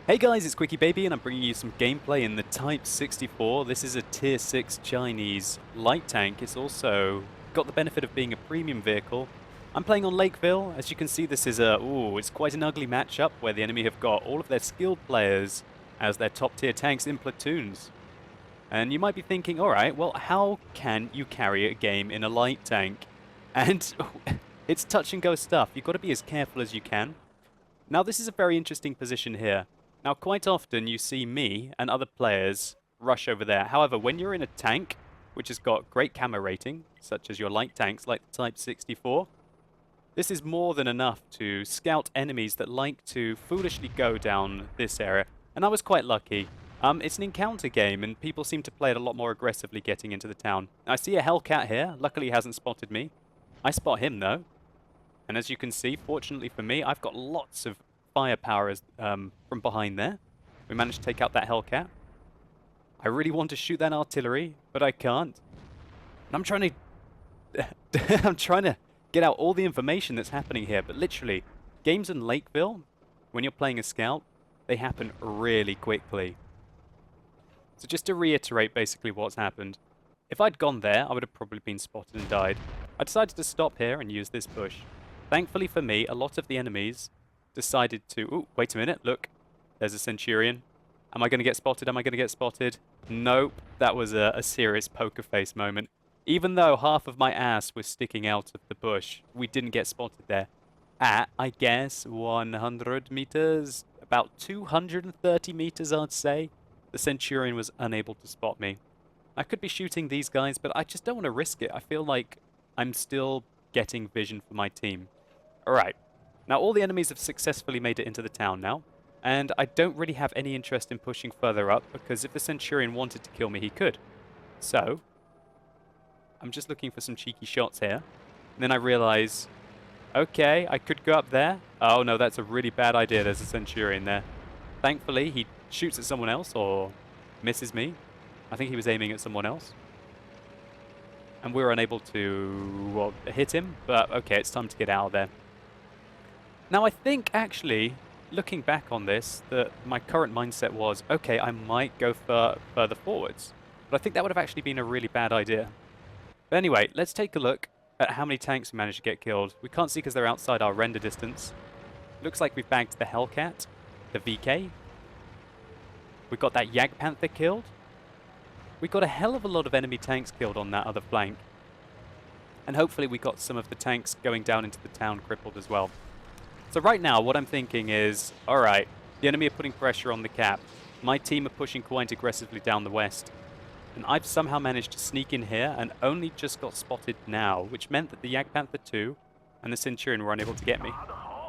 Hey guys, it's QuickyBaby and I'm bringing you some gameplay in the Type 64. This is a Tier 6 Chinese light tank. It's also got the benefit of being a premium vehicle. I'm playing on Lakeville. As you can see, this is it's quite an ugly matchup where the enemy have got all of their skilled players as their top tier tanks in platoons. And you might be thinking, alright, well, how can you carry a game in a light tank? And it's touch and go stuff. You've got to be as careful as you can. Now, this is a very interesting position here. Now, quite often you see me and other players rush over there. However, when you're in a tank, which has got great camo rating, such as your light tanks like the Type 64, this is more than enough to scout enemies that like to foolishly go down this area. And I was quite lucky. It's an encounter game, and people seem to play it a lot more aggressively getting into the town. I see a Hellcat here. Luckily, he hasn't spotted me. I spot him, though. And as you can see, fortunately for me, I've got lots of firepower from behind there. We managed to take out that Hellcat. I really want to shoot that artillery, but I can't. And I'm trying to I'm trying to get out all the information that's happening here, but literally, games in Lakeville, when you're playing a scout, they happen really quickly. So just to reiterate basically what's happened, if I'd gone there, I would have probably been spotted and died. I decided to stop here and use this bush. Thankfully for me, a lot of the enemies decided to... Ooh, wait a minute, look. There's a Centurion. Am I going to get spotted? Am I going to get spotted? Nope. That was a serious poker face moment. Even though half of my ass was sticking out of the bush, we didn't get spotted there. At, I guess, 100 meters, about 230 meters, I'd say, the Centurion was unable to spot me. I could be shooting these guys, but I just don't want to risk it. I feel like I'm still getting vision for my team. Alright. Now, all the enemies have successfully made it into the town now, and I don't really have any interest in pushing further up, because if the Centurion wanted to kill me, he could. So, I'm just looking for some cheeky shots here. And then I realize, okay, I could go up there. Oh no, that's a really bad idea. There's a Centurion there. Thankfully, he shoots at someone else, or misses me. I think he was aiming at someone else. And we were unable to, well, hit him, but okay, it's time to get out of there. Now, I think, actually, looking back on this, that my current mindset was, okay, I might go further forwards. But I think that would have actually been a really bad idea. But anyway, let's take a look at how many tanks we managed to get killed. We can't see because they're outside our render distance. Looks like we've bagged the Hellcat, the VK. We got that Jagdpanther killed. We got a hell of a lot of enemy tanks killed on that other flank. And hopefully we got some of the tanks going down into the town crippled as well. So right now, what I'm thinking is, alright, the enemy are putting pressure on the cap. My team are pushing quite aggressively down the west. And I've somehow managed to sneak in here and only just got spotted now, which meant that the Jagdpanther 2 and the Centurion were unable to get me.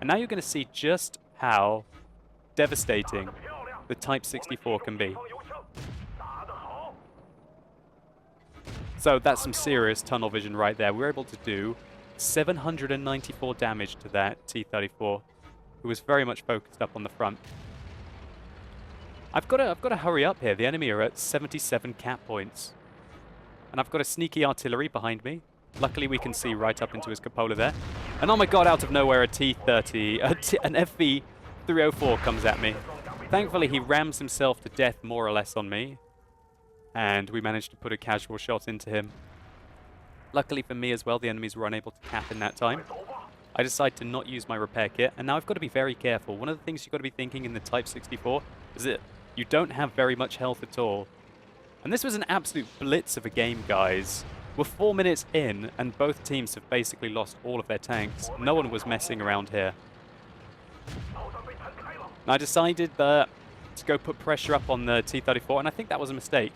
And now you're going to see just how devastating the Type 64 can be. So that's some serious tunnel vision right there. We were able to do 794 damage to that T-34, who was very much focused up on the front. I've got to hurry up here. The enemy are at 77 cap points. And I've got a sneaky artillery behind me. Luckily, we can see right up into his cupola there. And oh my god, out of nowhere, a T-30, an FV-304 comes at me. Thankfully, he rams himself to death more or less on me. And we managed to put a casual shot into him. Luckily for me as well, the enemies were unable to cap in that time. I decided to not use my repair kit, and now I've got to be very careful. One of the things you've got to be thinking in the Type 64 is that you don't have very much health at all. And this was an absolute blitz of a game, guys. We're 4 minutes in, and both teams have basically lost all of their tanks. No one was messing around here. And I decided to go put pressure up on the T-34, and I think that was a mistake.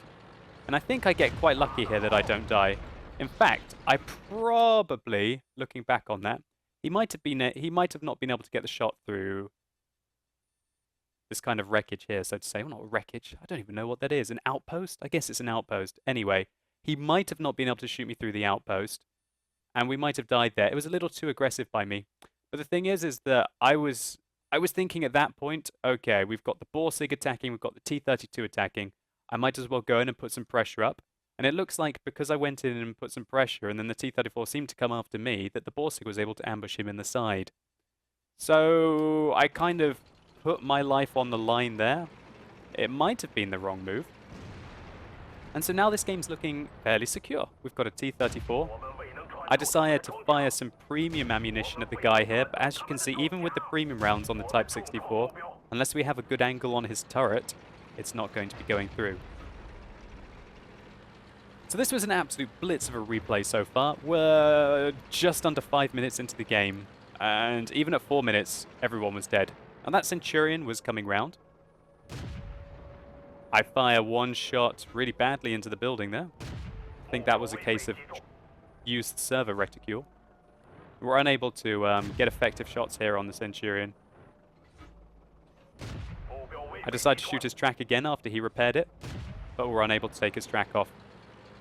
And I think I get quite lucky here that I don't die. In fact, I probably, looking back on that, he might have not been able to get the shot through this kind of wreckage here, so to say. Well, not wreckage. I don't even know what that is. An outpost? I guess it's an outpost. Anyway, he might have not been able to shoot me through the outpost, and we might have died there. It was a little too aggressive by me. But the thing is that I was thinking at that point, okay, we've got the Borsig attacking, we've got the T-32 attacking. I might as well go in and put some pressure up. And it looks like because I went in and put some pressure and then the T-34 seemed to come after me, that the Borsig was able to ambush him in the side. So I kind of put my life on the line there, it might have been the wrong move. And so now this game's looking fairly secure. We've got a T-34. I decided to fire some premium ammunition at the guy here, but as you can see, even with the premium rounds on the Type 64, unless we have a good angle on his turret, it's not going to be going through. So this was an absolute blitz of a replay so far. We're just under 5 minutes into the game, and even at 4 minutes, everyone was dead. And that Centurion was coming round. I fire one shot really badly into the building there. I think that was a case of used server reticule. We're unable to get effective shots here on the Centurion. I decided to shoot his track again after he repaired it, but we're unable to take his track off.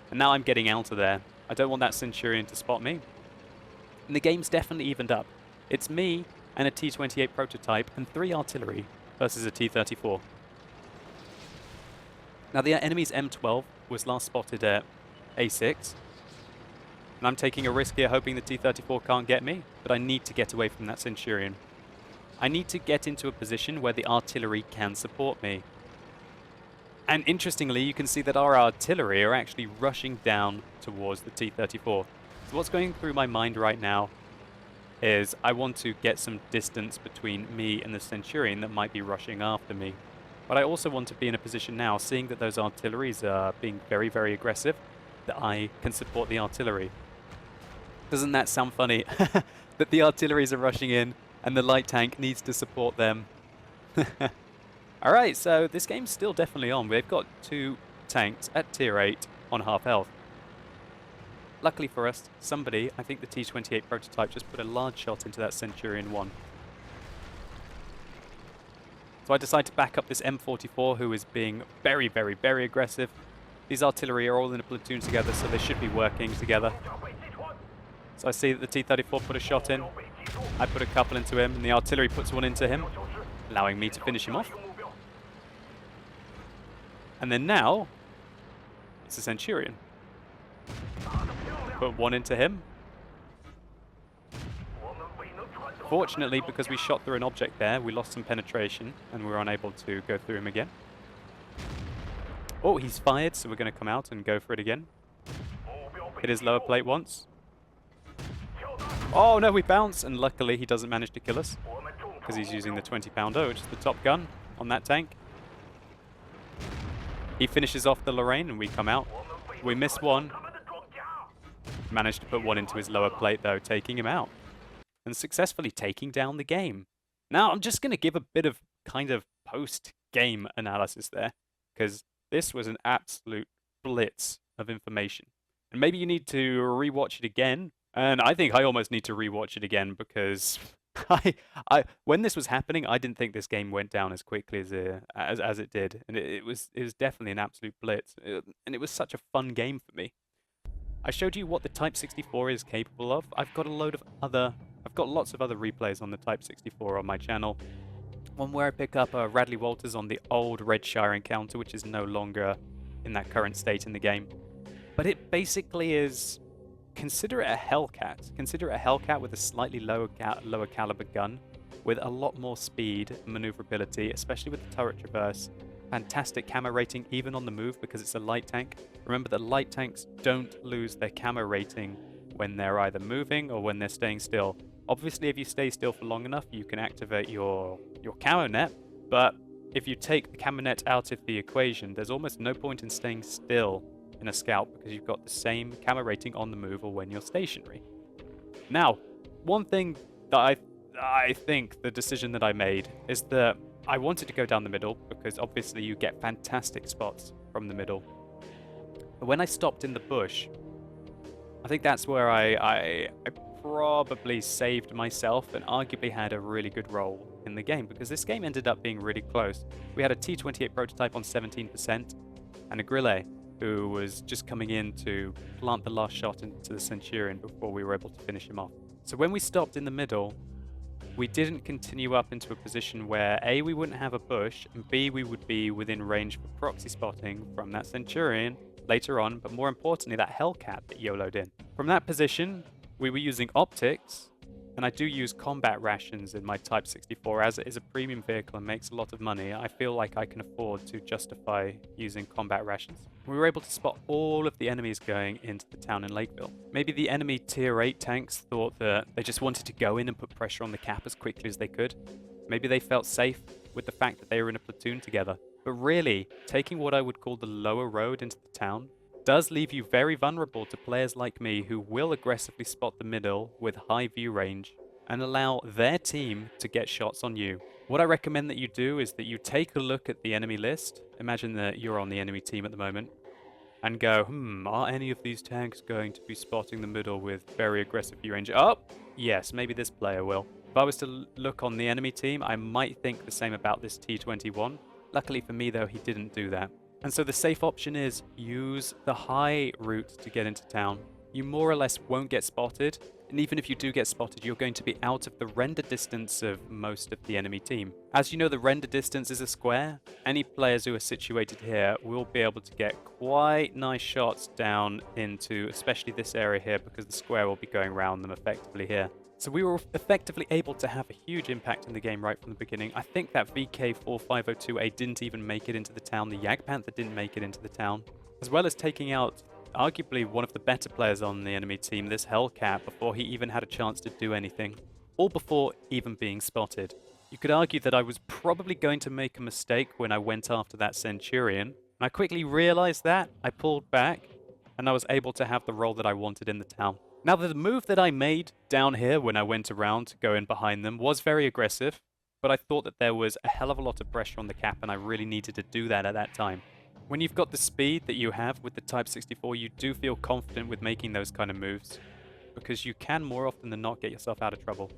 And now I'm getting out of there. I don't want that Centurion to spot me. And the game's definitely evened up. It's me and a T-28 prototype and 3 artillery versus a T-34. Now the enemy's M12 was last spotted at A6. And I'm taking a risk here hoping the T-34 can't get me, but I need to get away from that Centurion. I need to get into a position where the artillery can support me. And interestingly, you can see that our artillery are actually rushing down towards the T-34. So what's going through my mind right now is I want to get some distance between me and the Centurion that might be rushing after me. But I also want to be in a position now, seeing that those artilleries are being very, very aggressive, that I can support the artillery. Doesn't that sound funny? That the artilleries are rushing in and the light tank needs to support them. Alright, so this game's still definitely on. We've got 2 tanks at tier 8 on half health. Luckily for us, somebody, I think the T-28 prototype, just put a large shot into that Centurion 1. So I decide to back up this M44, who is being very, very, very aggressive. These artillery are all in a platoon together, so they should be working together. So I see that the T-34 put a shot in. I put a couple into him, and the artillery puts one into him, allowing me to finish him off. And then now, it's a Centurion. Put one into him. Fortunately, because we shot through an object there, we lost some penetration, and we were unable to go through him again. Oh, he's fired, so we're going to come out and go for it again. Hit his lower plate once. Oh no, we bounce, and luckily he doesn't manage to kill us, because he's using the 20-pounder, which is the top gun on that tank. He finishes off the Lorraine, and we come out. We miss one. Managed to put one into his lower plate, though, taking him out. And successfully taking down the game. Now, I'm just going to give a bit of kind of post-game analysis there, because this was an absolute blitz of information. And maybe you need to rewatch it again, and I think I almost need to rewatch it again, because when this was happening, I didn't think this game went down as quickly as it did, and it was definitely an absolute blitz, and it was such a fun game for me. I showed you what the Type 64 is capable of. I've got lots of other replays on the Type 64 on my channel. One where I pick up Radley Walters on the old Redshire encounter, which is no longer in that current state in the game. But it basically is, consider it a Hellcat. Consider it a Hellcat with a slightly lower caliber gun, with a lot more speed and maneuverability, especially with the turret traverse. Fantastic camo rating even on the move because it's a light tank. Remember that light tanks don't lose their camo rating when they're either moving or when they're staying still. Obviously, if you stay still for long enough, you can activate your camo net, but if you take the camo net out of the equation, there's almost no point in staying still in a scout because you've got the same camo rating on the move or when you're stationary. Now, one thing that I think the decision that I made is that I wanted to go down the middle because obviously you get fantastic spots from the middle. But when I stopped in the bush, I think that's where I probably saved myself and arguably had a really good role in the game, because this game ended up being really close. We had a T-28 prototype on 17% and a Grillet who was just coming in to plant the last shot into the Centurion before we were able to finish him off. So when we stopped in the middle, we didn't continue up into a position where A, we wouldn't have a bush, and B, we would be within range for proxy spotting from that Centurion later on, but more importantly, that Hellcat that YOLO'd in. From that position, we were using optics and I do use combat rations in my Type 64 as it is a premium vehicle and makes a lot of money. I feel like I can afford to justify using combat rations. We were able to spot all of the enemies going into the town in Lakeville. Maybe the enemy tier 8 tanks thought that they just wanted to go in and put pressure on the cap as quickly as they could. Maybe they felt safe with the fact that they were in a platoon together. But really, taking what I would call the lower road into the town does leave you very vulnerable to players like me who will aggressively spot the middle with high view range and allow their team to get shots on you. What I recommend that you do is that you take a look at the enemy list. Imagine that you're on the enemy team at the moment and go, are any of these tanks going to be spotting the middle with very aggressive view range? Oh, yes, maybe this player will. If I was to look on the enemy team, I might think the same about this T-21. Luckily for me, though, he didn't do that. And so the safe option is use the high route to get into town. You more or less won't get spotted, and even if you do get spotted, you're going to be out of the render distance of most of the enemy team. As you know, the render distance is a square. Any players who are situated here will be able to get quite nice shots down into, especially this area here, because the square will be going around them effectively here. So we were effectively able to have a huge impact in the game right from the beginning. I think that VK4502A didn't even make it into the town. The Jagdpanther didn't make it into the town. As well as taking out arguably one of the better players on the enemy team, this Hellcat, before he even had a chance to do anything. All before even being spotted. You could argue that I was probably going to make a mistake when I went after that Centurion. And I quickly realized that. I pulled back and I was able to have the role that I wanted in the town. Now, the move that I made down here when I went around to go in behind them was very aggressive, but I thought that there was a hell of a lot of pressure on the cap, and I really needed to do that at that time. When you've got the speed that you have with the Type 64, you do feel confident with making those kind of moves, because you can more often than not get yourself out of trouble.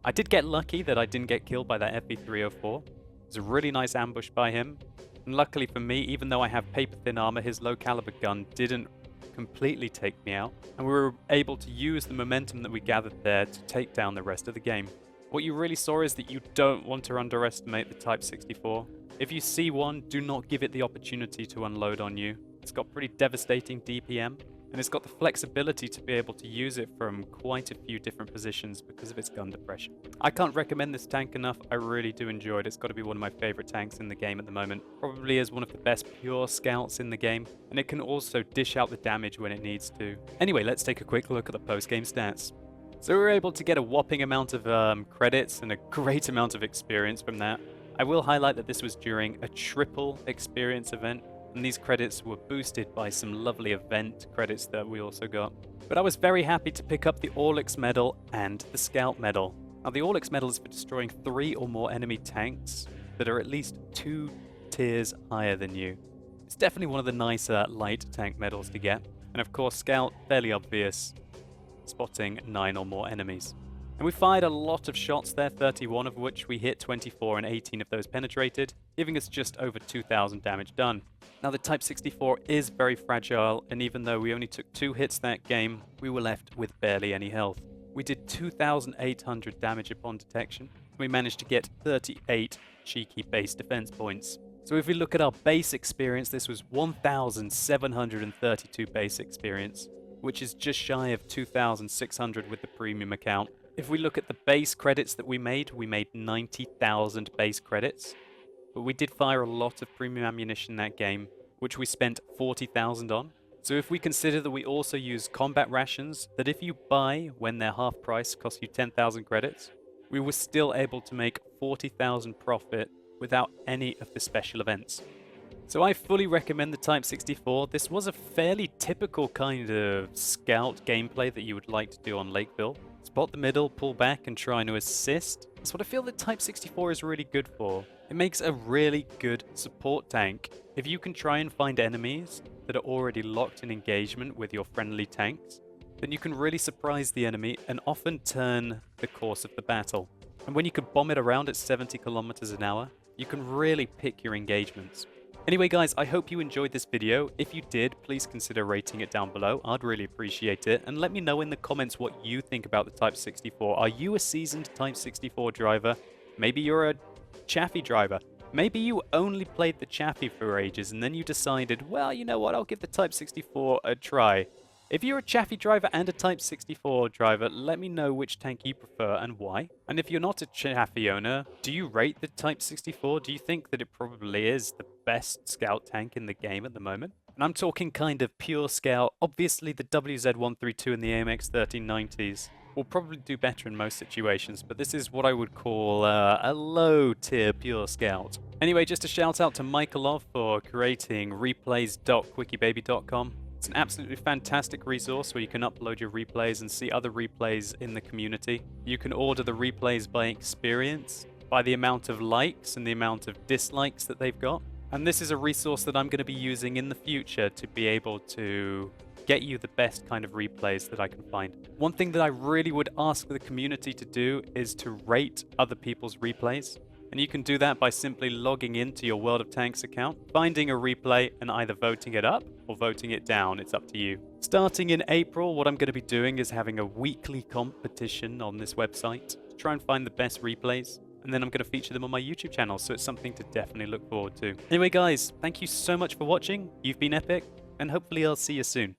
I did get lucky that I didn't get killed by that FV304. It was a really nice ambush by him, and luckily for me, even though I have paper-thin armor, his low-caliber gun didn't completely take me out, and we were able to use the momentum that we gathered there to take down the rest of the game. What you really saw is that you don't want to underestimate the Type 64. If you see one, do not give it the opportunity to unload on you. It's got pretty devastating DPM, and it's got the flexibility to be able to use it from quite a few different positions because of its gun depression. I can't recommend this tank enough. I really do enjoy it. It's got to be one of my favorite tanks in the game at the moment. Probably is one of the best pure scouts in the game, and it can also dish out the damage when it needs to. Anyway, let's take a quick look at the post-game stats. So we were able to get a whopping amount of credits and a great amount of experience from that. I will highlight that this was during a triple experience event, and these credits were boosted by some lovely event credits that we also got. But I was very happy to pick up the Orlix medal and the Scout medal. Now the Orlix medal is for destroying 3 or more enemy tanks that are at least 2 tiers higher than you. It's definitely one of the nicer light tank medals to get. And of course Scout, fairly obvious, spotting 9 or more enemies. And we fired a lot of shots there, 31 of which we hit 24 and 18 of those penetrated, giving us just over 2,000 damage done. Now the Type 64 is very fragile, and even though we only took 2 hits that game, we were left with barely any health. We did 2,800 damage upon detection. We managed to get 38 cheeky base defense points. So if we look at our base experience, this was 1,732 base experience, which is just shy of 2,600 with the premium account. If we look at the base credits that we made 90,000 base credits. But we did fire a lot of premium ammunition that game, which we spent 40,000 on. So if we consider that we also use combat rations, that if you buy when they're half price cost you 10,000 credits, we were still able to make 40,000 profit without any of the special events. So I fully recommend the Type 64. This was a fairly typical kind of scout gameplay that you would like to do on Lakeville. Spot the middle, pull back, and try to assist. That's what I feel that Type 64 is really good for. It makes a really good support tank. If you can try and find enemies that are already locked in engagement with your friendly tanks, then you can really surprise the enemy and often turn the course of the battle. And when you can bomb it around at 70 kilometers an hour, you can really pick your engagements. Anyway guys, I hope you enjoyed this video. If you did, please consider rating it down below. I'd really appreciate it. And let me know in the comments what you think about the Type 64. Are you a seasoned Type 64 driver? Maybe you're a Chaffee driver. Maybe you only played the Chaffee for ages and then you decided, well, you know what, I'll give the Type 64 a try. If you're a Chaffee driver and a Type 64 driver, let me know which tank you prefer and why. And if you're not a Chaffee owner, do you rate the Type 64? Do you think that it probably is the best scout tank in the game at the moment? And I'm talking kind of pure scout. Obviously the WZ-132 and the AMX 1390s will probably do better in most situations, but this is what I would call a low-tier pure scout. Anyway, just a shout out to Michaelov for creating replays.QuickyBaby.com. It's an absolutely fantastic resource where you can upload your replays and see other replays in the community. You can order the replays by experience, by the amount of likes and the amount of dislikes that they've got. And this is a resource that I'm going to be using in the future to be able to get you the best kind of replays that I can find. One thing that I really would ask the community to do is to rate other people's replays. And you can do that by simply logging into your World of Tanks account, finding a replay and either voting it up or voting it down. It's up to you. Starting in April, what I'm going to be doing is having a weekly competition on this website to try and find the best replays. And then I'm going to feature them on my YouTube channel, so it's something to definitely look forward to. Anyway, guys, thank you so much for watching. You've been epic, and hopefully I'll see you soon.